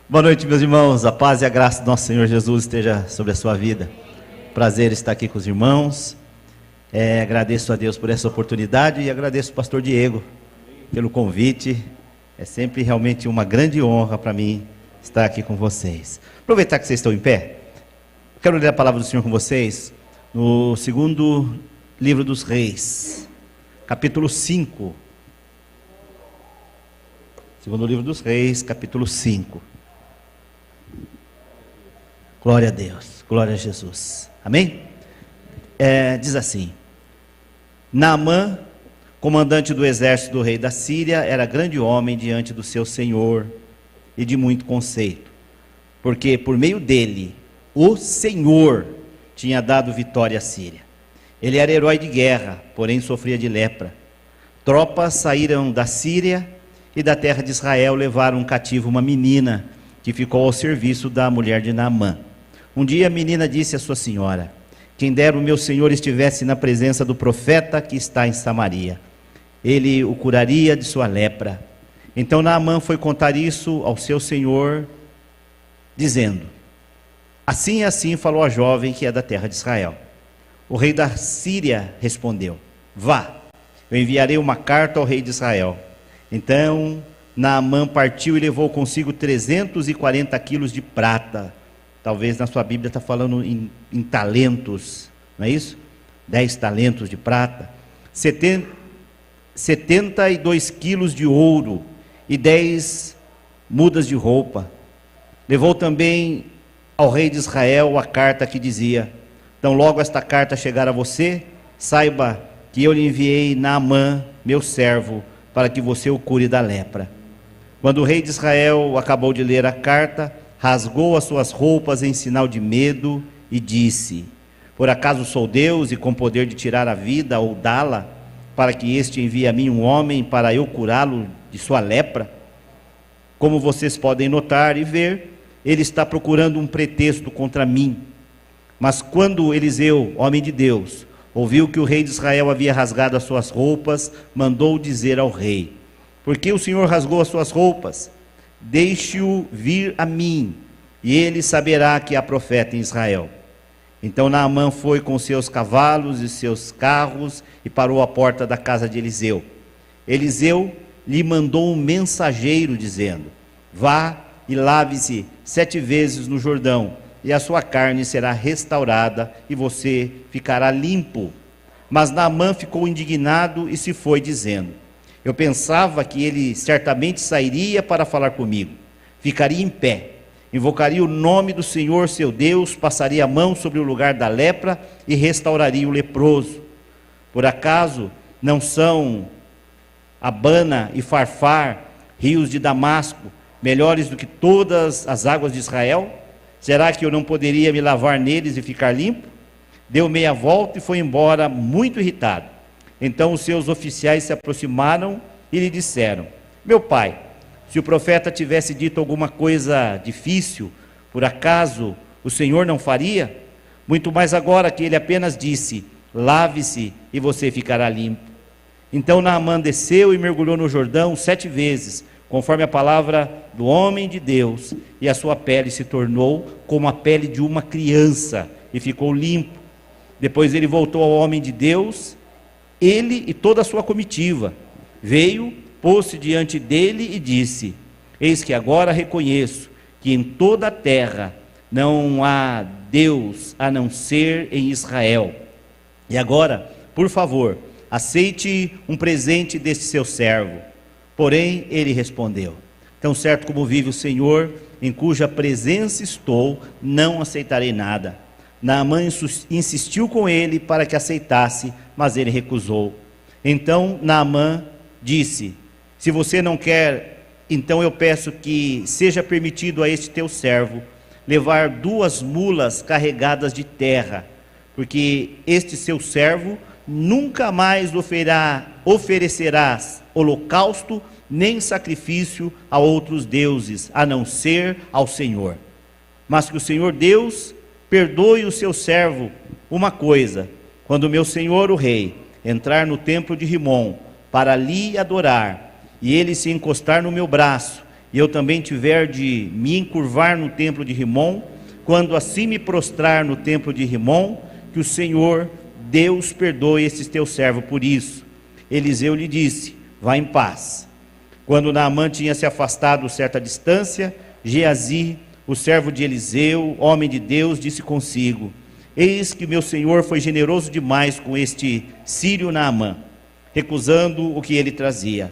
Boa noite, meus irmãos. A paz e a graça do nosso Senhor Jesus esteja sobre a sua vida. Prazer estar aqui com os irmãos. Agradeço a Deus por essa oportunidade e agradeço ao pastor Diego pelo convite. É sempre realmente uma grande honra para mim estar aqui com vocês. Aproveitar que vocês estão em pé, quero ler a palavra do Senhor com vocês no segundo livro dos Reis, capítulo 5. Segundo livro dos Reis, capítulo 5. Glória a Deus, glória a Jesus. Amém? Diz assim: Naamã, comandante do exército do rei da Síria, era grande homem diante do seu senhor e de muito conceito, porque por meio dele o Senhor tinha dado vitória à Síria. Ele era herói de guerra, porém sofria de lepra. Tropas saíram da Síria e da terra de Israel levaram cativo uma menina que ficou ao serviço da mulher de Naamã. Um dia a menina disse à sua senhora: quem dera o meu senhor estivesse na presença do profeta que está em Samaria, ele o curaria de sua lepra. Então Naamã foi contar isso ao seu senhor, dizendo: assim e assim falou a jovem que é da terra de Israel. O rei da Síria respondeu: vá, eu enviarei uma carta ao rei de Israel. Então Naamã partiu e levou consigo 340 quilos de prata. Talvez na sua Bíblia está falando em talentos, não é isso? 10 talentos de prata, 72 quilos de ouro e 10 mudas de roupa. Levou também ao rei de Israel a carta que dizia: então logo esta carta chegar a você, saiba que eu lhe enviei Naamã, meu servo, para que você o cure da lepra. Quando o rei de Israel acabou de ler a carta, rasgou as suas roupas em sinal de medo e disse: por acaso sou Deus e com poder de tirar a vida ou dá-la, para que este envie a mim um homem para eu curá-lo de sua lepra? Como vocês podem notar e ver, ele está procurando um pretexto contra mim. Mas quando Eliseu, homem de Deus, ouviu que o rei de Israel havia rasgado as suas roupas, mandou dizer ao rei: por que o Senhor rasgou as suas roupas? Deixe-o vir a mim, e ele saberá que há profeta em Israel. Então Naamã foi com seus cavalos e seus carros e parou à porta da casa de Eliseu. Eliseu lhe mandou um mensageiro dizendo: vá e lave-se 7 vezes no Jordão, e a sua carne será restaurada e você ficará limpo. Mas Naamã ficou indignado e se foi dizendo: eu pensava que ele certamente sairia para falar comigo. Ficaria em pé, invocaria o nome do Senhor seu Deus, passaria a mão sobre o lugar da lepra e restauraria o leproso. Por acaso não são Abana e Farfar, rios de Damasco, melhores do que todas as águas de Israel? Será que eu não poderia me lavar neles e ficar limpo? Deu meia volta e foi embora, muito irritado. Então os seus oficiais se aproximaram e lhe disseram: meu pai, se o profeta tivesse dito alguma coisa difícil, por acaso o Senhor não faria? Muito mais agora que ele apenas disse: lave-se e você ficará limpo. Então Naamã desceu e mergulhou no Jordão 7 vezes, conforme a palavra do homem de Deus, e a sua pele se tornou como a pele de uma criança, e ficou limpo. Depois ele voltou ao homem de Deus, ele e toda a sua comitiva. Veio, pôs-se diante dele e disse: eis que agora reconheço que em toda a terra não há Deus a não ser em Israel. E agora, por favor, aceite um presente deste seu servo. Porém, ele respondeu: tão certo como vive o Senhor, em cuja presença estou, não aceitarei nada. Naamã insistiu com ele para que aceitasse, mas ele recusou. Então Naamã disse: se você não quer, então eu peço que seja permitido a este teu servo levar 2 mulas carregadas de terra, porque este seu servo nunca mais oferecerá holocausto nem sacrifício a outros deuses, a não ser ao Senhor. Mas que o Senhor Deus perdoe o seu servo uma coisa: quando meu senhor o rei entrar no templo de Rimom para ali adorar, e ele se encostar no meu braço e eu também tiver de me encurvar no templo de Rimom, quando assim me prostrar no templo de Rimom, que o Senhor Deus perdoe esse teu servo por isso. Eliseu lhe disse: vá em paz. Quando Naamã tinha se afastado certa distância, Geazi, o servo de Eliseu, homem de Deus, disse consigo: eis que meu senhor foi generoso demais com este sírio Naamã, recusando o que ele trazia.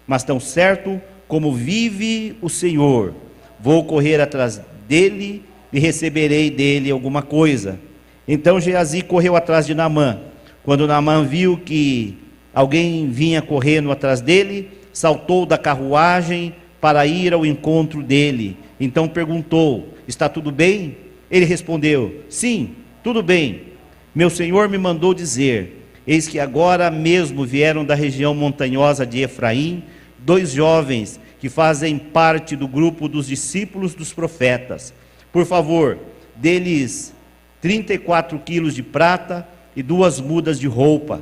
Mas tão certo como vive o Senhor, vou correr atrás dele e receberei dele alguma coisa. Então Geazi correu atrás de Naamã. Quando Naamã viu que alguém vinha correndo atrás dele, saltou da carruagem para ir ao encontro dele. Então perguntou: está tudo bem? Ele respondeu: sim, tudo bem. Meu senhor me mandou dizer: eis que agora mesmo vieram da região montanhosa de Efraim 2 jovens que fazem parte do grupo dos discípulos dos profetas. Por favor, dê-lhes 34 quilos de prata e 2 mudas de roupa.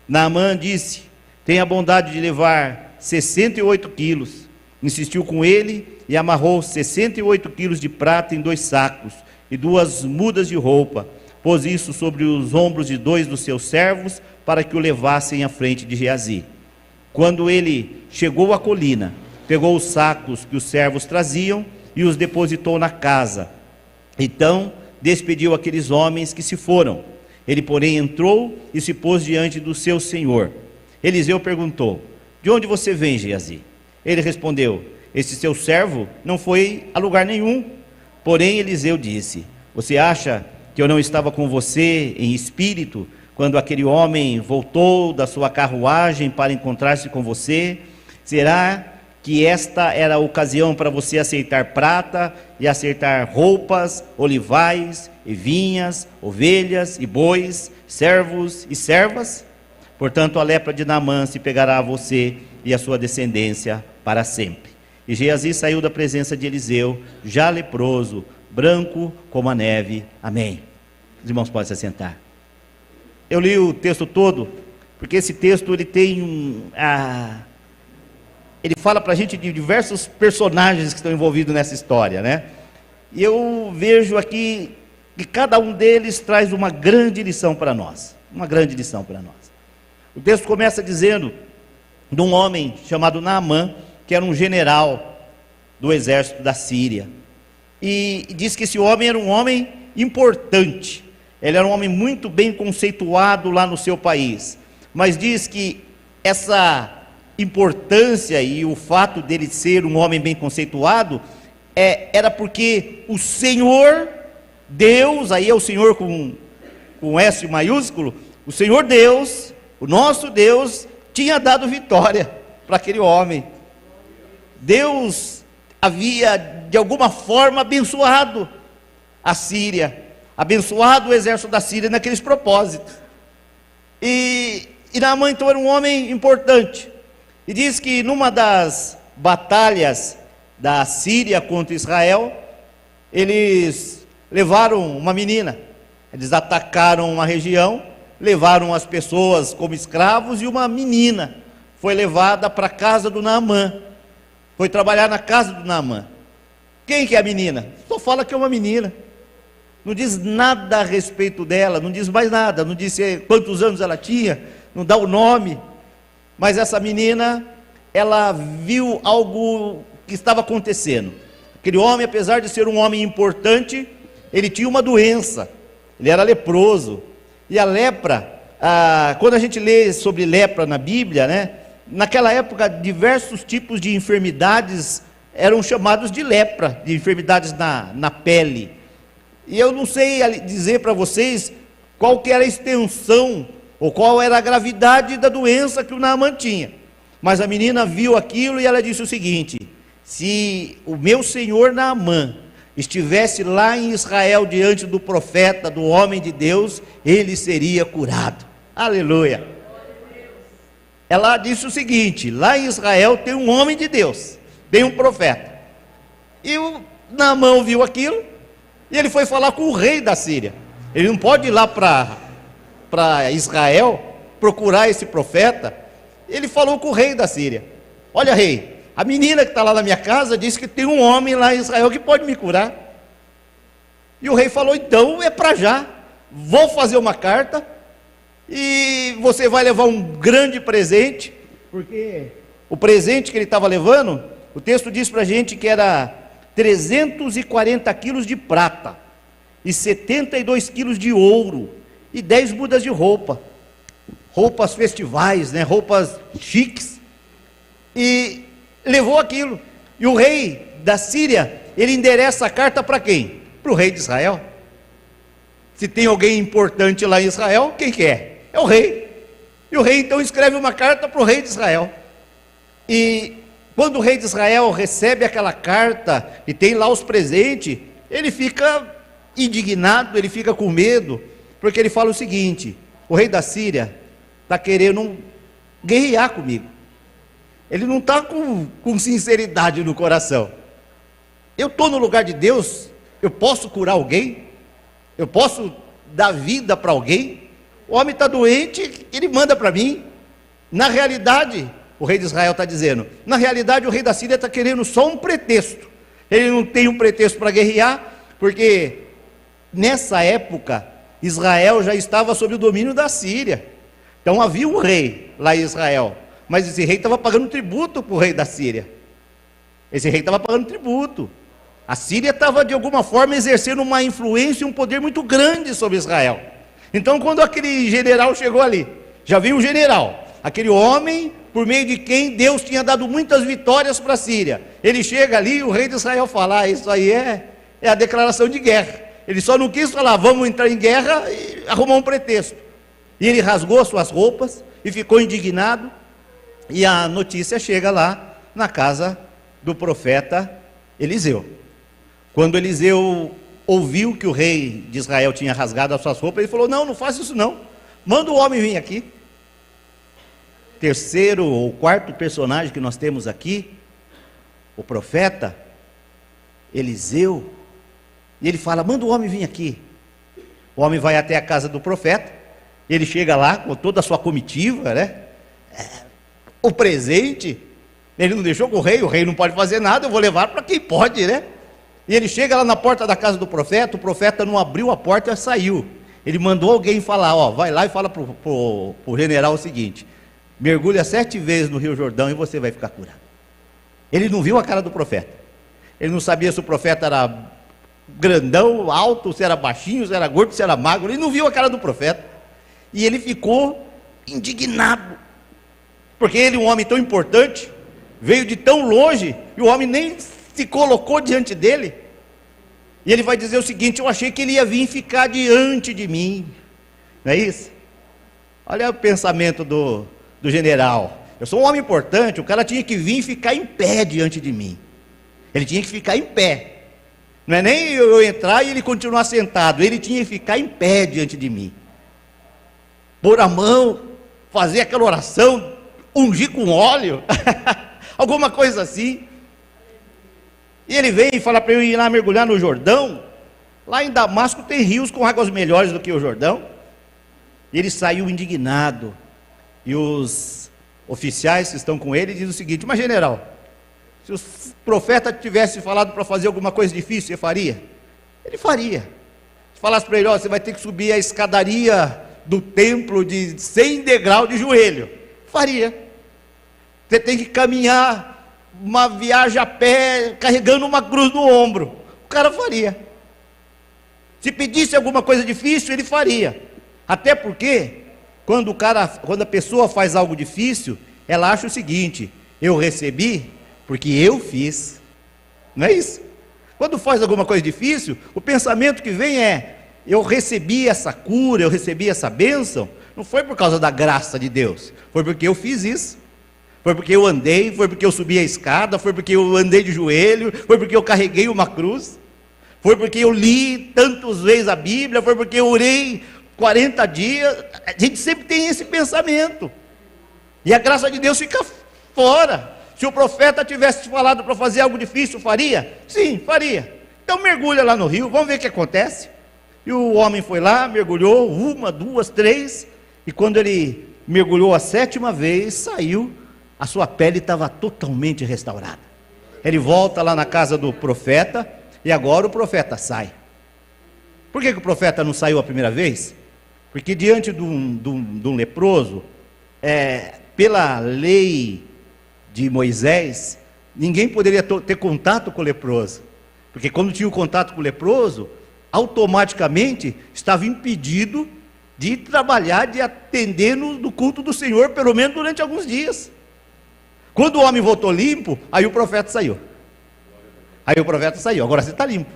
Naamã disse: tenha a bondade de levar 68 quilos. Insistiu com ele e amarrou 68 quilos de prata em 2 sacos e 2 mudas de roupa. Pôs isso sobre os ombros de 2 dos seus servos para que o levassem à frente de Geazi. Quando ele chegou à colina, pegou os sacos que os servos traziam e os depositou na casa. Então despediu aqueles homens que se foram. Ele, porém, entrou e se pôs diante do seu senhor. Eliseu perguntou: de onde você vem, Geazi? Ele respondeu: esse seu servo não foi a lugar nenhum. Porém Eliseu disse: você acha que eu não estava com você em espírito, quando aquele homem voltou da sua carruagem para encontrar-se com você? Será que esta era a ocasião para você aceitar prata e aceitar roupas, olivais e vinhas, ovelhas e bois, servos e servas? Portanto, a lepra de Naamã se pegará a você e a sua descendência para sempre. E Geazi saiu da presença de Eliseu, já leproso, branco como a neve. Amém. Os irmãos podem se assentar. Eu li o texto todo, porque esse texto ele tem ele fala para a gente de diversos personagens que estão envolvidos nessa história, né? E eu vejo aqui que cada um deles traz uma grande lição para nós. Uma grande lição para nós. O texto começa dizendo de um homem chamado Naamã, que era um general do exército da Síria. E diz que esse homem era um homem importante. Ele era um homem muito bem conceituado lá no seu país. Mas diz que essa importância e o fato dele ser um homem bem conceituado era porque o Senhor Deus, aí é o Senhor com S maiúsculo, o Senhor Deus, o nosso Deus, tinha dado vitória para aquele homem. Deus havia de alguma forma abençoado a Síria, abençoado o exército da Síria naqueles propósitos. E Naamã então era um homem importante. E diz que numa das batalhas da Síria contra Israel, eles levaram uma menina. Eles atacaram uma região, levaram as pessoas como escravos, e uma menina foi levada para a casa do Naamã. Foi trabalhar na casa do Naamã. Quem que é a menina? Só fala que é uma menina. Não diz nada a respeito dela, não diz mais nada, não diz quantos anos ela tinha, não dá o nome. Mas essa menina, ela viu algo que estava acontecendo. Aquele homem, apesar de ser um homem importante, ele tinha uma doença, ele era leproso. E a lepra, quando a gente lê sobre lepra na Bíblia, né, naquela época diversos tipos de enfermidades eram chamados de lepra, de enfermidades na pele. E eu não sei dizer para vocês qual que era a extensão ou qual era a gravidade da doença que o Naamã tinha. Mas a menina viu aquilo e ela disse o seguinte: se o meu senhor Naamã estivesse lá em Israel diante do profeta, do homem de Deus, ele seria curado. Aleluia. Ela disse o seguinte: lá em Israel tem um homem de Deus, tem um profeta. E o Naamã ouviu aquilo e ele foi falar com o rei da Síria. Ele não pode ir lá para Israel procurar esse profeta. Ele falou com o rei da Síria: olha, rei, a menina que está lá na minha casa disse que tem um homem lá em Israel que pode me curar. E o rei falou, então é para já, vou fazer uma carta, e você vai levar um grande presente, porque o presente que ele estava levando, o texto diz para a gente que era 340 quilos de prata, e 72 quilos de ouro, e 10 mudas de roupas festivais, né, roupas chiques, e levou aquilo. E o rei da Síria, ele endereça a carta para quem? Para o rei de Israel. Se tem alguém importante lá em Israel, quem que é? É o rei. E o rei então escreve uma carta para o rei de Israel. E quando o rei de Israel recebe aquela carta e tem lá os presentes, ele fica indignado, ele fica com medo, porque ele fala o seguinte: o rei da Síria está querendo guerrear comigo. Ele não está com sinceridade no coração. Eu estou no lugar de Deus, eu posso curar alguém, eu posso dar vida para alguém. O homem está doente, ele manda para mim. Na realidade, o rei de Israel está dizendo, na realidade o rei da Síria está querendo só um pretexto. Ele não tem um pretexto para guerrear, porque nessa época Israel já estava sob o domínio da Síria. Então havia um rei lá em Israel, mas esse rei estava pagando tributo para o rei da Síria. Esse rei estava pagando tributo. A Síria estava de alguma forma exercendo uma influência e um poder muito grande sobre Israel. Então quando aquele general chegou ali, já viu o general, aquele homem por meio de quem Deus tinha dado muitas vitórias para a Síria. Ele chega ali e o rei de Israel fala, isso aí é a declaração de guerra. Ele só não quis falar, vamos entrar em guerra e arrumar um pretexto. E ele rasgou as suas roupas e ficou indignado. E a notícia chega lá na casa do profeta Eliseu. Quando Eliseu ouviu que o rei de Israel tinha rasgado as suas roupas, ele falou, não faça isso não, manda o homem vir aqui. Terceiro ou quarto personagem que nós temos aqui, o profeta Eliseu, e ele fala, manda o homem vir aqui. O homem vai até a casa do profeta, ele chega lá com toda a sua comitiva, né? O presente, ele não deixou com o rei não pode fazer nada, eu vou levar para quem pode, né? E ele chega lá na porta da casa do profeta, o profeta não abriu a porta e saiu. Ele mandou alguém falar, vai lá e fala para o general o seguinte, mergulha 7 vezes no Rio Jordão e você vai ficar curado. Ele não viu a cara do profeta, ele não sabia se o profeta era grandão, alto, se era baixinho, se era gordo, se era magro, ele não viu a cara do profeta, e ele ficou indignado, porque ele, um homem tão importante, veio de tão longe, e o homem nem se colocou diante dele, e ele vai dizer o seguinte, eu achei que ele ia vir ficar diante de mim, não é isso? Olha o pensamento do general, eu sou um homem importante, o cara tinha que vir e ficar em pé diante de mim, ele tinha que ficar em pé, não é nem eu entrar e ele continuar sentado, ele tinha que ficar em pé diante de mim, pôr a mão, fazer aquela oração, ungir com óleo, alguma coisa assim. E ele vem e fala para eu ir lá mergulhar no Jordão. Lá em Damasco tem rios com águas melhores do que o Jordão. E ele saiu indignado. E os oficiais que estão com ele dizem o seguinte, mas general, se o profeta tivesse falado para fazer alguma coisa difícil, você faria? Ele faria. Se falasse para ele, você vai ter que subir a escadaria do templo de 100 degraus de joelho, faria. Você tem que caminhar uma viagem a pé, carregando uma cruz no ombro, o cara faria. Se pedisse alguma coisa difícil, ele faria. Até porque, quando a pessoa faz algo difícil, ela acha o seguinte, eu recebi porque eu fiz, não é isso? Quando faz alguma coisa difícil, o pensamento que vem é, eu recebi essa cura, eu recebi essa bênção, não foi por causa da graça de Deus, foi porque eu fiz isso, foi porque eu andei, foi porque eu subi a escada, foi porque eu andei de joelho, foi porque eu carreguei uma cruz, foi porque eu li tantas vezes a Bíblia, foi porque eu orei 40 dias, a gente sempre tem esse pensamento, e a graça de Deus fica fora. Se o profeta tivesse falado para fazer algo difícil, faria? Sim, faria. Então mergulha lá no rio, vamos ver o que acontece. E o homem foi lá, mergulhou 1, 2, 3, e quando ele mergulhou a 7ª vez, saiu a sua pele estava totalmente restaurada. Ele volta lá na casa do profeta, e agora o profeta sai. Por que o profeta não saiu a primeira vez? Porque diante de um leproso, pela lei de Moisés, ninguém poderia ter contato com o leproso. Porque quando tinha o contato com o leproso, automaticamente estava impedido de trabalhar, de atender no culto do Senhor, pelo menos durante alguns dias. Quando o homem voltou limpo, aí o profeta saiu. Agora você está limpo.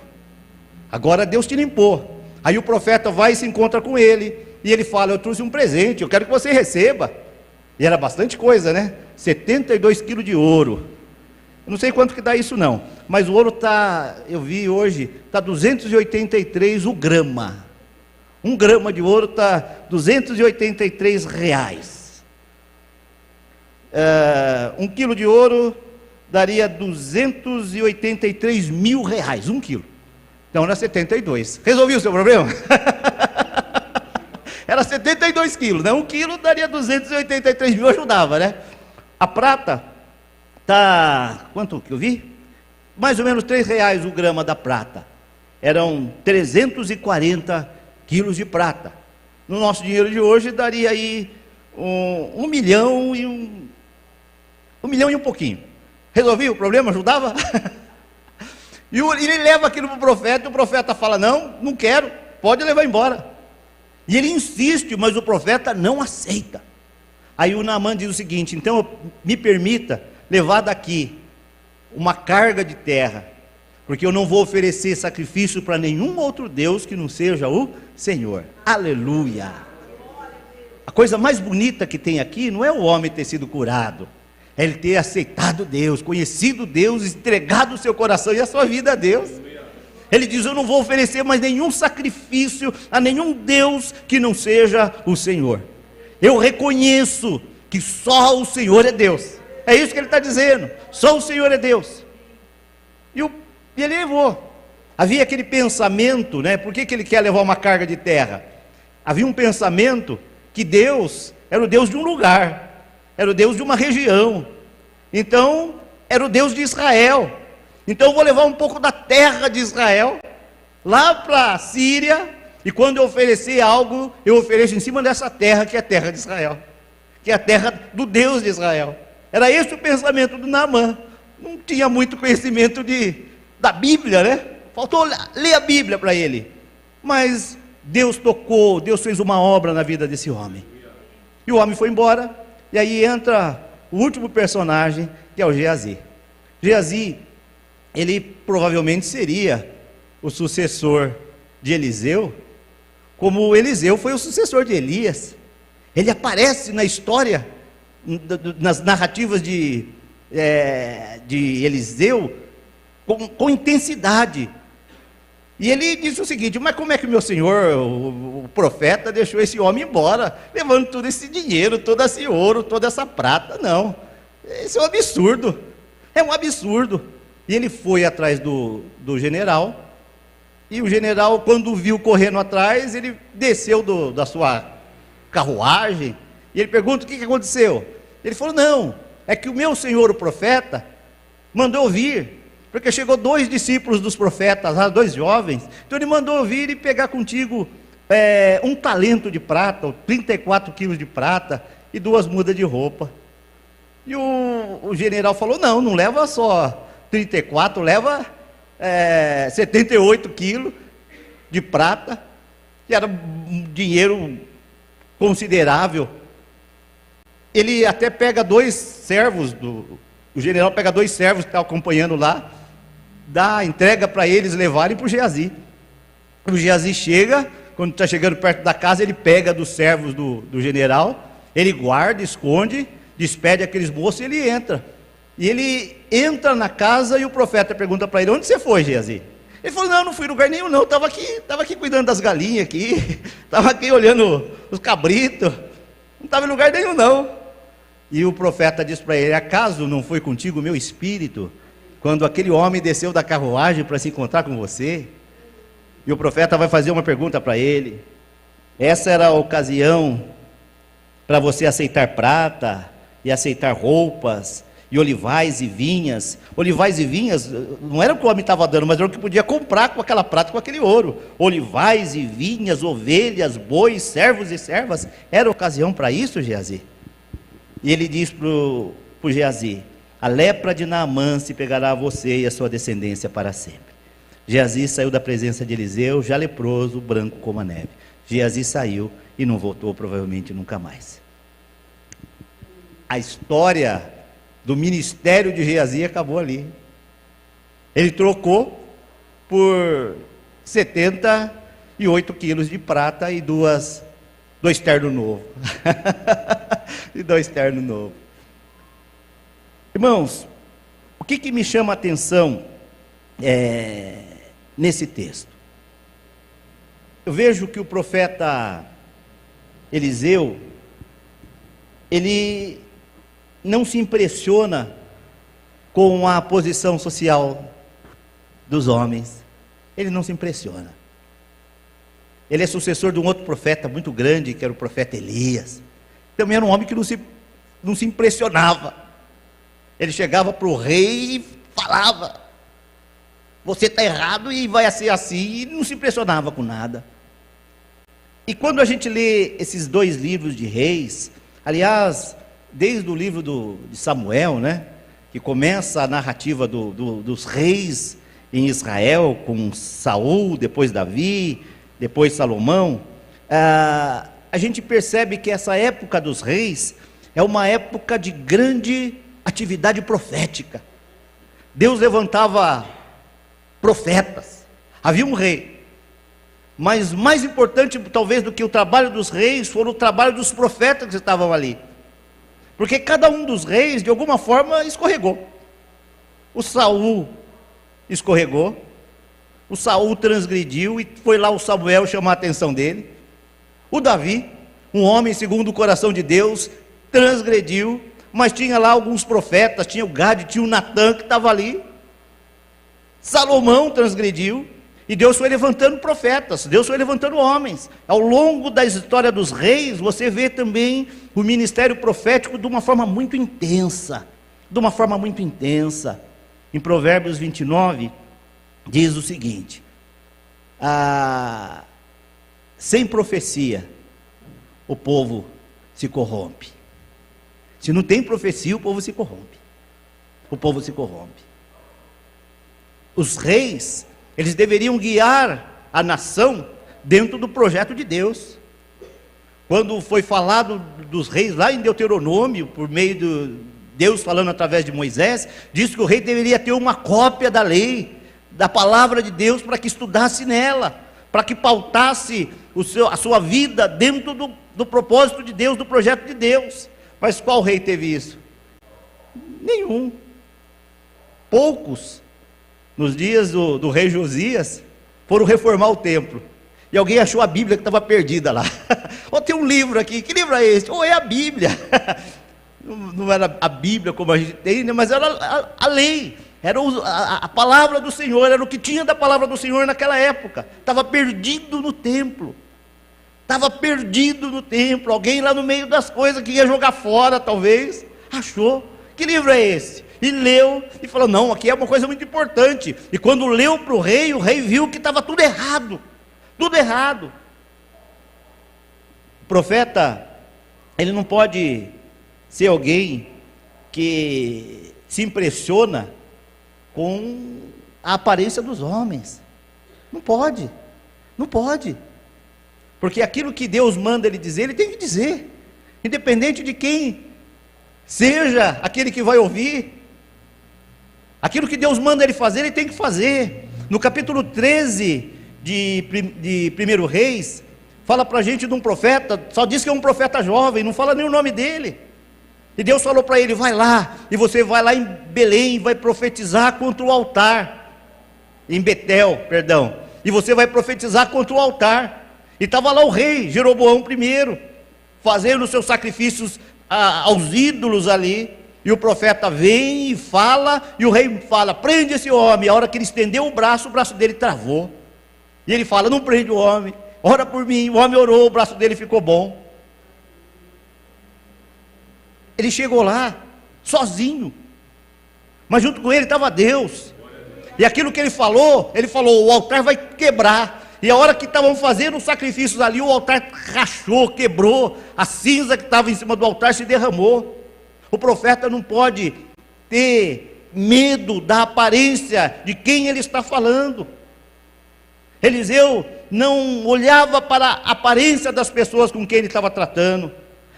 Agora Deus te limpou. Aí o profeta vai e se encontra com ele, e ele fala: eu trouxe um presente, eu quero que você receba. E era bastante coisa, né? 72 quilos de ouro. Eu não sei quanto que dá isso não, mas o ouro está, eu vi hoje, está 283 o grama. 1 grama de ouro está 283 reais. 1 quilo de ouro daria 283 mil reais, 1 quilo. Então era 72. Resolvi o seu problema? Era 72 quilos, né? 1 quilo daria 283 mil, ajudava, né? A prata está, quanto que eu vi? Mais ou menos 3 reais o grama da prata. Eram 340 quilos de prata. No nosso dinheiro de hoje daria aí 1 milhão e um milhão e um pouquinho. Resolvi o problema? Ajudava? E ele leva aquilo para o profeta, e o profeta fala: não quero, pode levar embora. E ele insiste, mas o profeta não aceita. Aí o Naamã diz o seguinte: então me permita levar daqui uma carga de terra, porque eu não vou oferecer sacrifício para nenhum outro Deus que não seja o Senhor. Aleluia! A coisa mais bonita que tem aqui não é o homem ter sido curado, é ele ter aceitado Deus, conhecido Deus, entregado o seu coração e a sua vida a Deus. Ele diz: eu não vou oferecer mais nenhum sacrifício a nenhum Deus que não seja o Senhor. Eu reconheço que só o Senhor é Deus. É isso que ele está dizendo, só o Senhor é Deus. E ele levou. Havia aquele pensamento, né? Por que ele quer levar uma carga de terra? Havia um pensamento que Deus era o Deus de um lugar, era o Deus de uma região. Então era o Deus de Israel. Então eu vou levar um pouco da terra de Israel lá para a Síria, e quando eu oferecer algo, eu ofereço em cima dessa terra, que é a terra de Israel, que é a terra do Deus de Israel. Era esse o pensamento do Naamã. Não tinha muito conhecimento da Bíblia, né? Faltou ler a Bíblia para ele. Mas Deus tocou, Deus fez uma obra na vida desse homem. E o homem foi embora, e aí entra o último personagem, que é o Geazi. Geazi, ele provavelmente seria o sucessor de Eliseu, como Eliseu foi o sucessor de Elias. Ele aparece na história, nas narrativas de Eliseu, com intensidade. E ele disse o seguinte: mas como é que meu senhor, o profeta, deixou esse homem embora, levando todo esse dinheiro, todo esse ouro, toda essa prata? Não, isso é um absurdo, E ele foi atrás do general, e o general, quando viu correndo atrás, ele desceu da sua carruagem, e ele pergunta: o que aconteceu? Ele falou: não, é que o meu senhor, o profeta, mandou vir, porque chegou 2 discípulos dos profetas, 2 jovens, então ele mandou vir e pegar contigo 1 talento de prata, 34 quilos de prata, e 2 mudas de roupa. E o general falou: não leva só 34, leva 78 quilos de prata, que era um dinheiro considerável. Ele até pega 2 servos, o general pega 2 servos que estão acompanhando lá, entrega para eles levarem para o Geazi. O Geazi chega, quando está chegando perto da casa, ele pega dos servos do general, ele guarda, esconde, despede aqueles moços e ele entra. E ele entra na casa e o profeta pergunta para ele: onde você foi, Geazi? Ele falou: não fui em lugar nenhum não, estava aqui cuidando das galinhas aqui, estava aqui olhando os cabritos, não estava em lugar nenhum não. E o profeta diz para ele: acaso não foi contigo o meu espírito, quando aquele homem desceu da carruagem para se encontrar com você? E o profeta vai fazer uma pergunta para ele: essa era a ocasião para você aceitar prata e aceitar roupas, e olivais e vinhas. Olivais e vinhas não era o que o homem estava dando, mas era o que podia comprar com aquela prata, com aquele ouro. Olivais e vinhas, ovelhas, bois, servos e servas. Era ocasião para isso, Geazi. E ele diz para o Geazi: a lepra de Naamã se pegará a você e a sua descendência para sempre. Geazi saiu da presença de Eliseu, já leproso, branco como a neve. Geazi saiu e não voltou, provavelmente nunca mais. A história do ministério de Geazi acabou ali. Ele trocou por 78 quilos de prata e dois ternos novos. E 2 ternos novos. Irmãos, o que me chama a atenção nesse texto? Eu vejo que o profeta Eliseu, ele não se impressiona com a posição social dos homens. Ele não se impressiona. Ele é sucessor de um outro profeta muito grande, que era o profeta Elias. Também era um homem que não se impressionava. Ele chegava para o rei e falava: você está errado e vai ser assim, e não se impressionava com nada. E quando a gente lê esses 2 livros de reis, aliás, desde o livro de Samuel, né, que começa a narrativa dos reis em Israel, com Saul, depois Davi, depois Salomão, a gente percebe que essa época dos reis é uma época de grande atividade profética. Deus levantava profetas, havia um rei, mas mais importante talvez do que o trabalho dos reis, foi o trabalho dos profetas que estavam ali. Porque cada um dos reis, de alguma forma, escorregou. O Saul escorregou, o Saul transgrediu, e foi lá o Samuel chamar a atenção dele. O Davi, um homem segundo o coração de Deus, transgrediu, mas tinha lá alguns profetas, tinha o Gade, tinha o Natã que estava ali. Salomão transgrediu, e Deus foi levantando profetas, Deus foi levantando homens. Ao longo da história dos reis, você vê também o ministério profético de uma forma muito intensa. Em Provérbios 29, diz o seguinte: sem profecia, o povo se corrompe. Se não tem profecia, o povo se corrompe. Os reis, eles deveriam guiar a nação dentro do projeto de Deus. Quando foi falado dos reis lá em Deuteronômio, por meio de Deus falando através de Moisés, disse que o rei deveria ter uma cópia da lei, da palavra de Deus, para que estudasse nela, para que pautasse a sua vida dentro do propósito de Deus, do projeto de Deus. Mas qual rei teve isso? Nenhum. Poucos, nos dias do rei Josias, foram reformar o templo. E alguém achou a Bíblia que estava perdida lá. Tem um livro aqui, que livro é esse? É a Bíblia. Não era a Bíblia como a gente tem, né? Mas era a lei, era a palavra do Senhor, era o que tinha da palavra do Senhor naquela época. Estava perdido no templo. Alguém lá no meio das coisas que ia jogar fora, talvez, achou. Que livro é esse? E leu, e falou: não, aqui é uma coisa muito importante. E quando leu para o rei viu que estava tudo errado. O profeta, ele não pode ser alguém que se impressiona com a aparência dos homens. Não pode. Porque aquilo que Deus manda ele dizer, ele tem que dizer, independente de quem seja aquele que vai ouvir. Aquilo que Deus manda ele fazer, ele tem que fazer. No capítulo 13 de 1 Reis, fala para a gente de um profeta, só diz que é um profeta jovem, não fala nem o nome dele. E Deus falou para ele: vai lá, e você vai lá em Belém, vai profetizar contra o altar, em Betel, perdão, e você vai profetizar contra o altar. E estava lá o rei Jeroboão I, fazendo os seus sacrifícios aos ídolos ali. E o profeta vem e fala, e o rei fala: prende esse homem. A hora que ele estendeu o braço dele travou. E ele fala: não prende o homem, ora por mim. O homem orou, o braço dele ficou bom. Ele chegou lá, sozinho, mas junto com ele estava Deus, e aquilo que ele falou, o altar vai quebrar, e a hora que estavam fazendo os sacrifícios ali, o altar rachou, quebrou, a cinza que estava em cima do altar se derramou. O profeta não pode ter medo da aparência de quem ele está falando. Eliseu não olhava para a aparência das pessoas com quem ele estava tratando.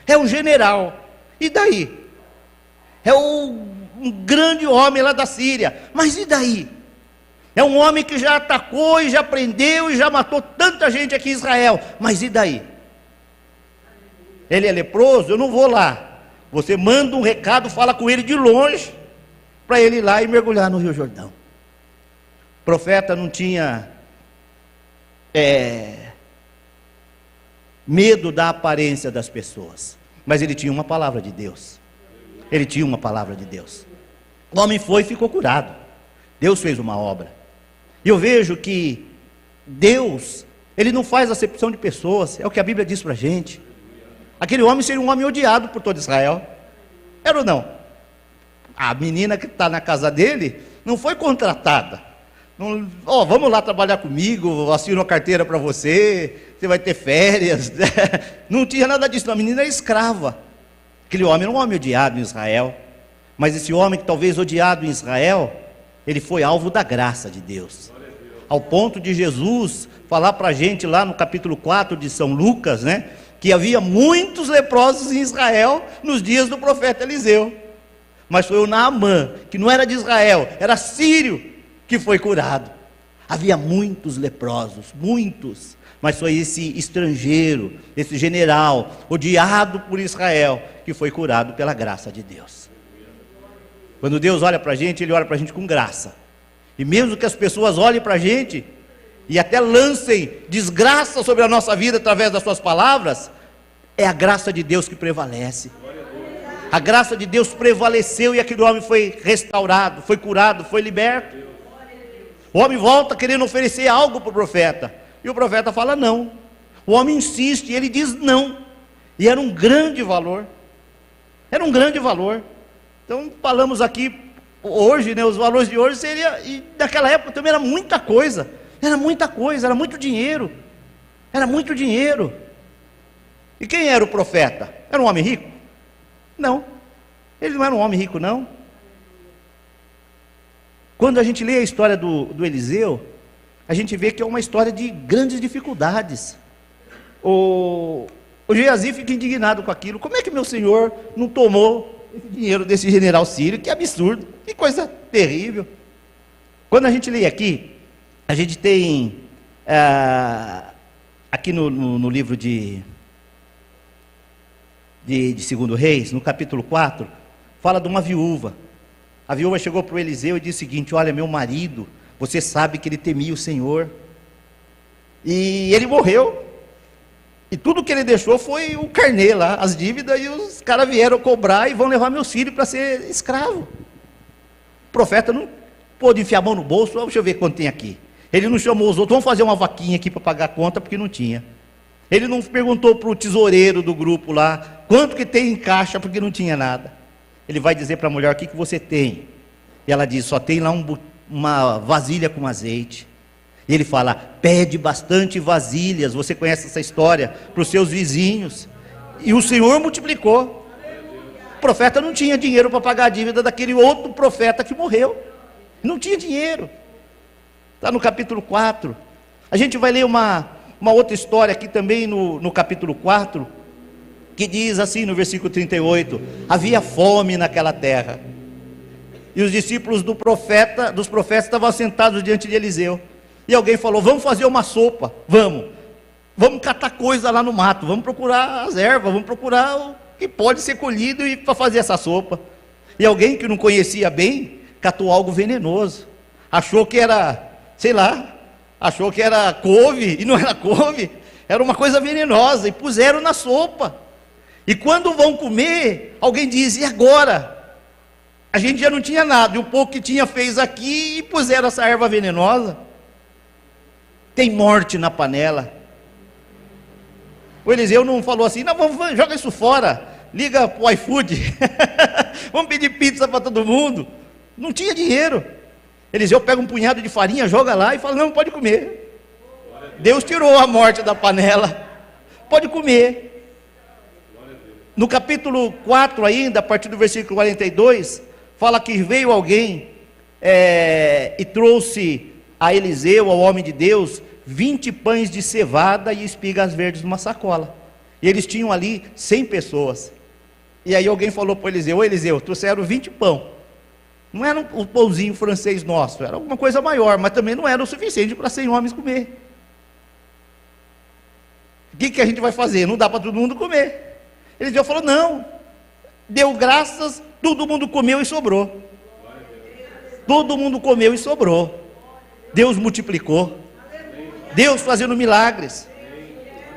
É um general, e daí? É um grande homem lá da Síria, mas e daí? É um homem que já atacou e já prendeu e já matou tanta gente aqui em Israel, mas e daí? Ele é leproso? Eu não vou lá. Você manda um recado, fala com ele de longe, para ele ir lá e mergulhar no Rio Jordão. O profeta não tinha medo da aparência das pessoas, mas ele tinha uma palavra de Deus. Ele tinha uma palavra de Deus. O homem foi e ficou curado. Deus fez uma obra. E eu vejo que Deus, Ele não faz acepção de pessoas, é o que a Bíblia diz para a gente. Aquele homem seria um homem odiado por todo Israel. Era ou não? A menina que está na casa dele não foi contratada. Não, vamos lá trabalhar comigo, assino a carteira para você, você vai ter férias. Não tinha nada disso, a menina era escrava. Aquele homem era um homem odiado em Israel. Mas esse homem que talvez odiado em Israel, ele foi alvo da graça de Deus. Ao ponto de Jesus falar para a gente lá no capítulo 4 de São Lucas, né? Que havia muitos leprosos em Israel nos dias do profeta Eliseu. Mas foi o Naamã, que não era de Israel, era sírio, que foi curado. Havia muitos leprosos, muitos. Mas foi esse estrangeiro, esse general, odiado por Israel, que foi curado pela graça de Deus. Quando Deus olha para a gente, Ele olha para a gente com graça. E mesmo que as pessoas olhem para a gente e até lancem desgraça sobre a nossa vida através das suas palavras, é a graça de Deus que prevalece. A graça de Deus prevaleceu e aquele homem foi restaurado, foi curado, foi liberto. O homem volta querendo oferecer algo para o profeta, e o profeta fala não. O homem insiste, e ele diz não. E era um grande valor. Era um grande valor. Então falamos aqui hoje, né, os valores de hoje seria, e naquela época também era muita coisa, era muito dinheiro, era muito dinheiro. E quem era o profeta? Era um homem rico? Não, ele não era um homem rico não. Quando a gente lê a história do Eliseu, a gente vê que é uma história de grandes dificuldades. O Geazi fica indignado com aquilo. Como é que meu senhor não tomou esse dinheiro desse general sírio? Que absurdo, que coisa terrível. Quando a gente lê aqui, a gente tem aqui no livro de 2 Reis, no capítulo 4, fala de uma viúva. A viúva chegou para o Eliseu e disse o seguinte: olha, meu marido, você sabe que ele temia o Senhor, e ele morreu, e tudo que ele deixou foi o carnê lá, as dívidas, e os caras vieram cobrar e vão levar meus filhos para ser escravo. O profeta não pôde enfiar a mão no bolso, deixa eu ver quanto tem aqui. Ele não chamou os outros, vamos fazer uma vaquinha aqui para pagar a conta, porque não tinha. Ele não perguntou para o tesoureiro do grupo lá, quanto que tem em caixa, porque não tinha nada. Ele vai dizer para a mulher: o que você tem? E ela diz: só tem lá uma vasilha com azeite. E ele fala: pede bastante vasilhas. Você conhece essa história? Para os seus vizinhos. E o Senhor multiplicou. O profeta não tinha dinheiro para pagar a dívida daquele outro profeta que morreu. Não tinha dinheiro. Está no capítulo 4. A gente vai ler uma outra história aqui também no capítulo 4, que diz assim no versículo 38, havia fome naquela terra, e os discípulos dos profetas estavam sentados diante de Eliseu, e alguém falou: vamos fazer uma sopa, vamos catar coisa lá no mato, vamos procurar as ervas, vamos procurar o que pode ser colhido para fazer essa sopa. E alguém que não conhecia bem, catou algo venenoso, achou que era, sei lá, achou que era couve, e não era couve, era uma coisa venenosa, e puseram na sopa. E quando vão comer, alguém diz: e agora? A gente já não tinha nada, e o pouco que tinha fez aqui, e puseram essa erva venenosa. Tem morte na panela. O Eliseu não falou assim: não, joga isso fora. liga para o iFood, vamos pedir pizza para todo mundo. Não tinha dinheiro. Eliseu pega um punhado de farinha, joga lá e fala, não, pode comer. Deus tirou a morte da panela, pode comer. No capítulo 4 ainda, a partir do versículo 42, fala que veio alguém e trouxe a Eliseu, ao homem de Deus, 20 pães de cevada e espigas verdes numa sacola. E eles tinham ali 100 pessoas. E aí alguém falou para Eliseu, ô Eliseu, trouxeram 20 pão. Não era um pãozinho francês nosso, era alguma coisa maior, mas também não era o suficiente para 100 homens comer. O que a gente vai fazer? Não dá para todo mundo comer. Eliseu falou, não, deu graças, todo mundo comeu e sobrou. Todo mundo comeu e sobrou. Deus multiplicou. Deus fazendo milagres.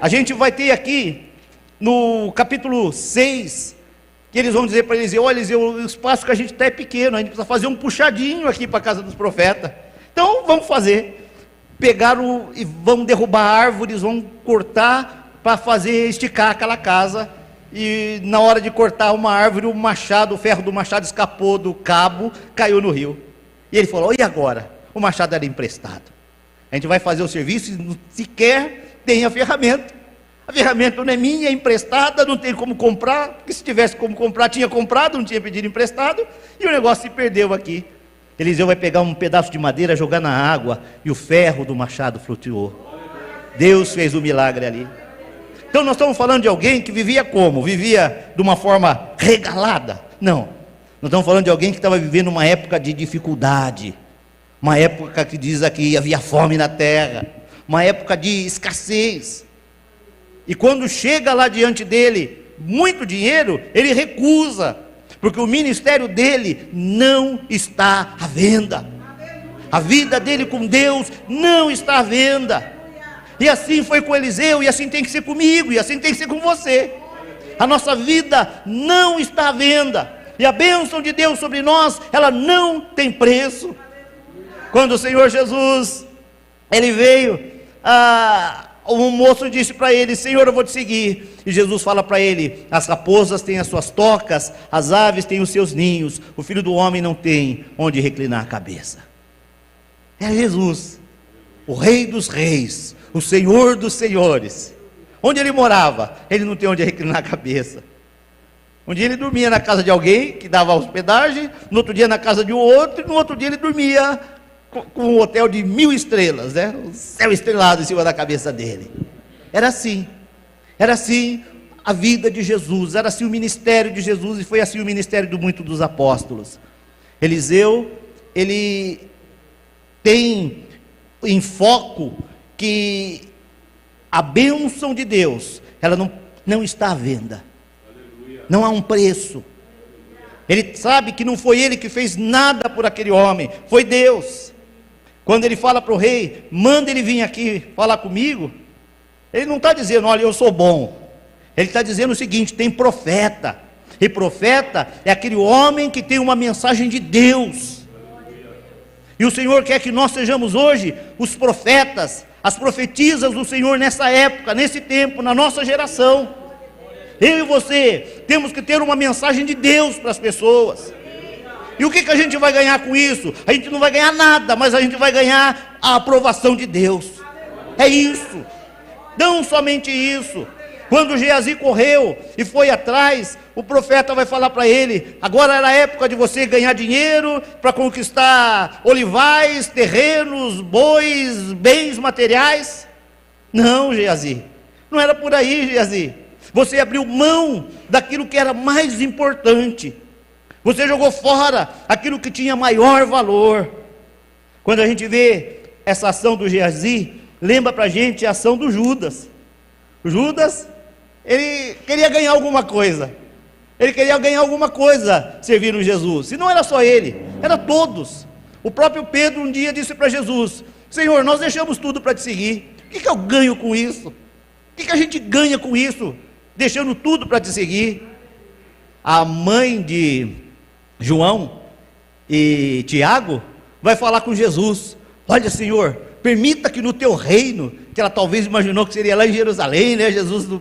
A gente vai ter aqui, no capítulo 6, que eles vão dizer para Eliseu, olha Eliseu, o espaço que a gente está é pequeno, a gente precisa fazer um puxadinho aqui para a casa dos profetas. Então vamos fazer. Pegaram e vão derrubar árvores, vão cortar para fazer esticar aquela casa. E na hora de cortar uma árvore, o ferro do machado escapou do cabo, caiu no rio. E ele falou, e agora? O machado era emprestado. A gente vai fazer o serviço e sequer tem a ferramenta. A ferramenta não é minha, é emprestada, não tem como comprar, porque se tivesse como comprar, tinha comprado, não tinha pedido emprestado, e o negócio se perdeu aqui. Eliseu vai pegar um pedaço de madeira, jogar na água, e o ferro do machado flutuou. Deus fez o milagre ali. Então nós estamos falando de alguém que vivia como? Vivia de uma forma regalada? Não. Nós estamos falando de alguém que estava vivendo uma época de dificuldade, uma época que diz aqui havia fome na terra, uma época de escassez. E quando chega lá diante dele muito dinheiro, ele recusa, porque o ministério dele não está à venda. A vida dele com Deus não está à venda. E assim foi com Eliseu, e assim tem que ser comigo, e assim tem que ser com você. A nossa vida não está à venda, e a bênção de Deus sobre nós, ela não tem preço. Quando o Senhor Jesus, ele veio, um moço disse para ele, Senhor, eu vou te seguir. E Jesus fala para ele, as raposas têm as suas tocas, as aves têm os seus ninhos, o Filho do Homem não tem onde reclinar a cabeça. É Jesus, o Rei dos Reis, o Senhor dos Senhores. Onde ele morava? Ele não tem onde reclinar a cabeça. Um dia ele dormia na casa de alguém que dava hospedagem, no outro dia na casa de um outro, e no outro dia ele dormia com um hotel de 1000 estrelas, né? Um céu estrelado em cima da cabeça dele. Era assim a vida de Jesus, era assim o ministério de Jesus, e foi assim o ministério de muitos dos apóstolos. Eliseu, ele tem em foco que a bênção de Deus, ela não está à venda. Não há um preço. Ele sabe que não foi ele que fez nada por aquele homem, foi Deus. Quando ele fala para o rei, manda ele vir aqui falar comigo, ele não está dizendo, olha, eu sou bom. Ele está dizendo o seguinte, tem profeta. E profeta é aquele homem que tem uma mensagem de Deus. E o Senhor quer que nós sejamos hoje os profetas, as profetisas do Senhor nessa época, nesse tempo, na nossa geração. Eu e você temos que ter uma mensagem de Deus para as pessoas. E o que a gente vai ganhar com isso? A gente não vai ganhar nada, mas a gente vai ganhar a aprovação de Deus. É isso. Não somente isso. Quando Geazi correu e foi atrás, o profeta vai falar para ele, agora era a época de você ganhar dinheiro para conquistar olivais, terrenos, bois, bens materiais. Não, Geazi, não era por aí, Geazi. Você abriu mão daquilo que era mais importante. Você jogou fora aquilo que tinha maior valor. Quando a gente vê essa ação do Geazi, lembra para a gente a ação do Judas. O Judas, ele queria ganhar alguma coisa. Ele queria ganhar alguma coisa servindo Jesus. E não era só ele, era todos. O próprio Pedro um dia disse para Jesus, Senhor, nós deixamos tudo para te seguir. O que eu ganho com isso? O que a gente ganha com isso? Deixando tudo para te seguir. A mãe de João e Tiago vai falar com Jesus, olha Senhor, permita que no teu reino, que ela talvez imaginou que seria lá em Jerusalém, né, Jesus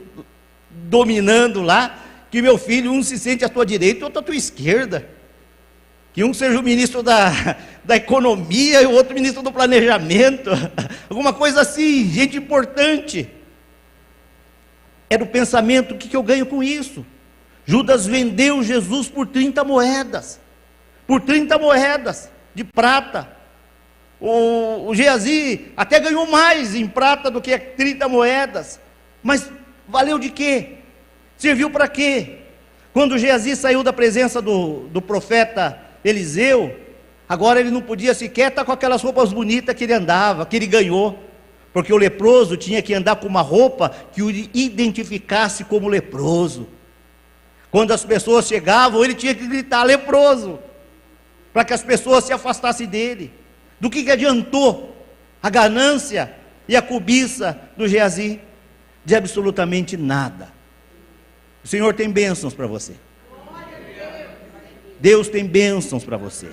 dominando lá, que meu filho, um se sente à tua direita e outro à tua esquerda. Que um seja o ministro da economia e o outro ministro do planejamento. Alguma coisa assim, gente importante. Era o pensamento, o que eu ganho com isso? Judas vendeu Jesus por 30 moedas. Por 30 moedas de prata. O Geazi até ganhou mais em prata do que 30 moedas. Mas valeu de quê? Serviu para quê? Quando o Geazi saiu da presença do profeta Eliseu, agora ele não podia sequer estar com aquelas roupas bonitas que ele andava, que ele ganhou. Porque o leproso tinha que andar com uma roupa que o identificasse como leproso. Quando as pessoas chegavam, ele tinha que gritar leproso, para que as pessoas se afastassem dele. Do que adiantou a ganância e a cobiça do Geazi? De absolutamente nada. O Senhor tem bênçãos para você. Deus tem bênçãos para você.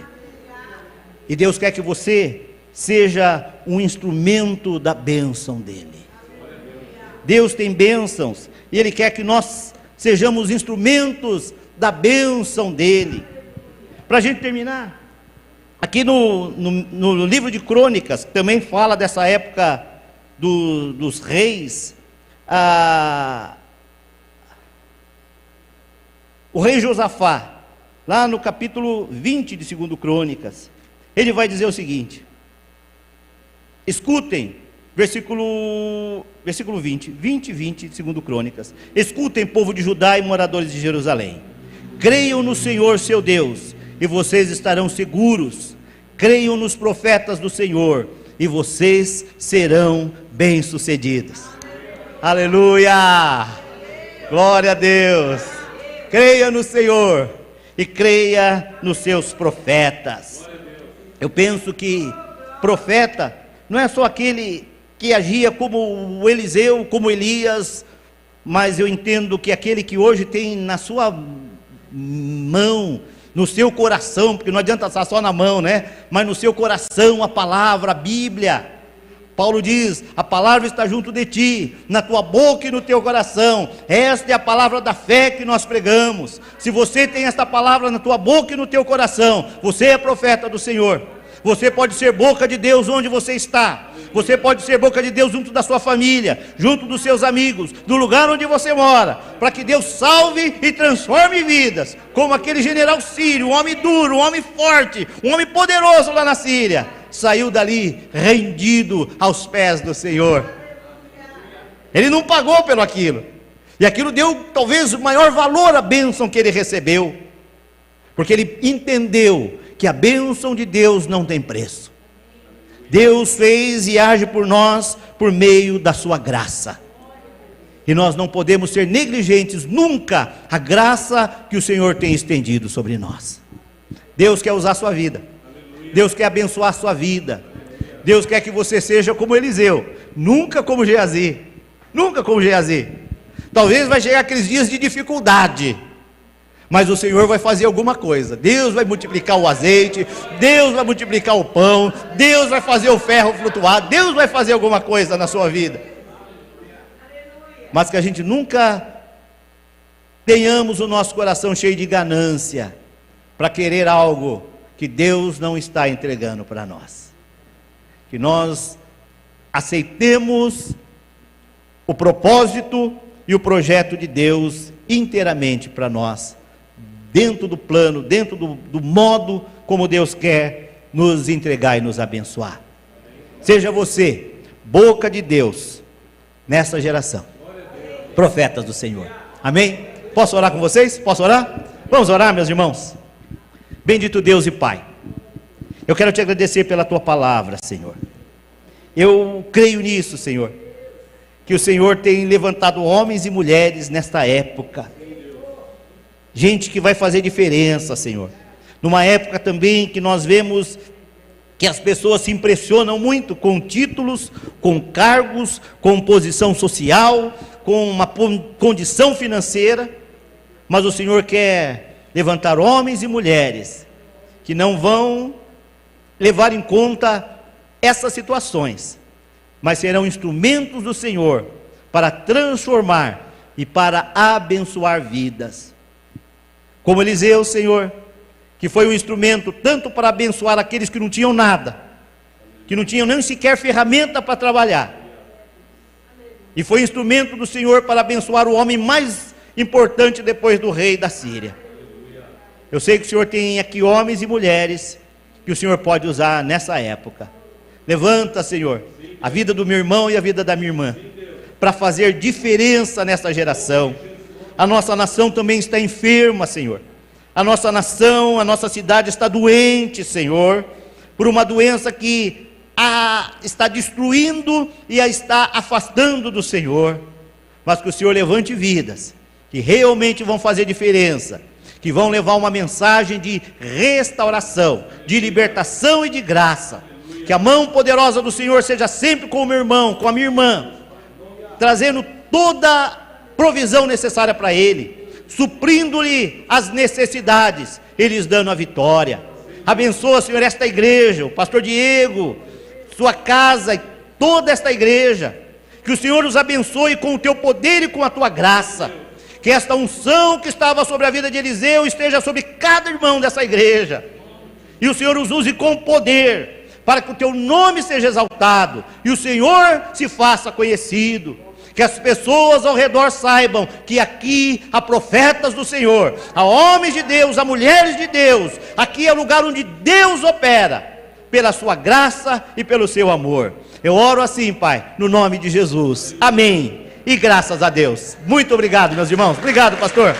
E Deus quer que você seja um instrumento da bênção dele. Deus tem bênçãos e Ele quer que nós sejamos instrumentos da bênção dele. Para a gente terminar, aqui no livro de Crônicas, que também fala dessa época dos reis, o rei Josafá, lá no capítulo 20 de 2 Crônicas, ele vai dizer o seguinte: escutem, versículo 20 de 2 Crônicas: escutem, povo de Judá e moradores de Jerusalém, creiam no Senhor seu Deus, e vocês estarão seguros. Creiam nos profetas do Senhor, e vocês serão bem-sucedidos. Aleluia! Glória a Deus! Creia no Senhor e creia nos seus profetas. Eu penso que profeta não é só aquele que agia como o Eliseu, como Elias, mas eu entendo que aquele que hoje tem na sua mão, no seu coração, porque não adianta estar só na mão, né? Mas no seu coração a palavra, a Bíblia. Paulo diz: a palavra está junto de ti, na tua boca e no teu coração. Esta é a palavra da fé que nós pregamos. Se você tem esta palavra na tua boca e no teu coração, você é profeta do Senhor. Você pode ser boca de Deus onde você está. Você pode ser boca de Deus junto da sua família, junto dos seus amigos, do lugar onde você mora, para que Deus salve e transforme vidas, como aquele general sírio, um homem duro, um homem forte, um homem poderoso lá na Síria, saiu dali rendido aos pés do Senhor. Ele não pagou pelo aquilo, e aquilo deu talvez o maior valor à bênção que ele recebeu, porque ele entendeu que a bênção de Deus não tem preço. Deus fez e age por nós por meio da sua graça, e nós não podemos ser negligentes nunca a graça que o Senhor tem estendido sobre nós. Deus quer usar a sua vida, Deus quer abençoar a sua vida, Deus quer que você seja como Eliseu, nunca como Geazi, nunca como Geazi. Talvez vai chegar aqueles dias de dificuldade, mas o Senhor vai fazer alguma coisa. Deus vai multiplicar o azeite, Deus vai multiplicar o pão, Deus vai fazer o ferro flutuar, Deus vai fazer alguma coisa na sua vida. Mas que a gente nunca tenhamos o nosso coração cheio de ganância, para querer algo que Deus não está entregando para nós. Que nós aceitemos o propósito e o projeto de Deus inteiramente para nós, dentro do plano, dentro do modo como Deus quer nos entregar e nos abençoar. Seja você boca de Deus nessa geração, profetas do Senhor. Amém? Posso orar com vocês? Posso orar? Vamos orar, meus irmãos. Bendito Deus e Pai, eu quero te agradecer pela tua palavra, Senhor. Eu creio nisso, Senhor, que o Senhor tem levantado homens e mulheres nesta época, gente que vai fazer diferença, Senhor. Numa época também que nós vemos que as pessoas se impressionam muito com títulos, com cargos, com posição social, com uma condição financeira, mas o Senhor quer levantar homens e mulheres que não vão levar em conta essas situações, mas serão instrumentos do Senhor para transformar e para abençoar vidas. Como Eliseu, Senhor, que foi um instrumento tanto para abençoar aqueles que não tinham nada, que não tinham nem sequer ferramenta para trabalhar, e foi instrumento do Senhor para abençoar o homem mais importante depois do rei da Síria. Eu sei que o Senhor tem aqui homens e mulheres que o Senhor pode usar nessa época. Levanta, Senhor, a vida do meu irmão e a vida da minha irmã, para fazer diferença nessa geração. A nossa nação também está enferma, Senhor. A nossa nação, a nossa cidade está doente, Senhor, por uma doença que a está destruindo e a está afastando do Senhor. Mas que o Senhor levante vidas que realmente vão fazer diferença, que vão levar uma mensagem de restauração, de libertação e de graça. Que a mão poderosa do Senhor seja sempre com o meu irmão, com a minha irmã, trazendo toda a provisão necessária para ele, suprindo-lhe as necessidades, eles dando a vitória. Abençoa, Senhor, esta igreja, o pastor Diego, sua casa e toda esta igreja. Que o Senhor os abençoe com o teu poder e com a tua graça. Que esta unção que estava sobre a vida de Eliseu esteja sobre cada irmão dessa igreja. E o Senhor os use com poder, para que o teu nome seja exaltado, e o Senhor se faça conhecido. Que as pessoas ao redor saibam que aqui há profetas do Senhor, há homens de Deus, há mulheres de Deus. Aqui é o lugar onde Deus opera, pela sua graça e pelo seu amor. Eu oro assim, Pai, no nome de Jesus, amém, e graças a Deus. Muito obrigado, meus irmãos, obrigado, pastor.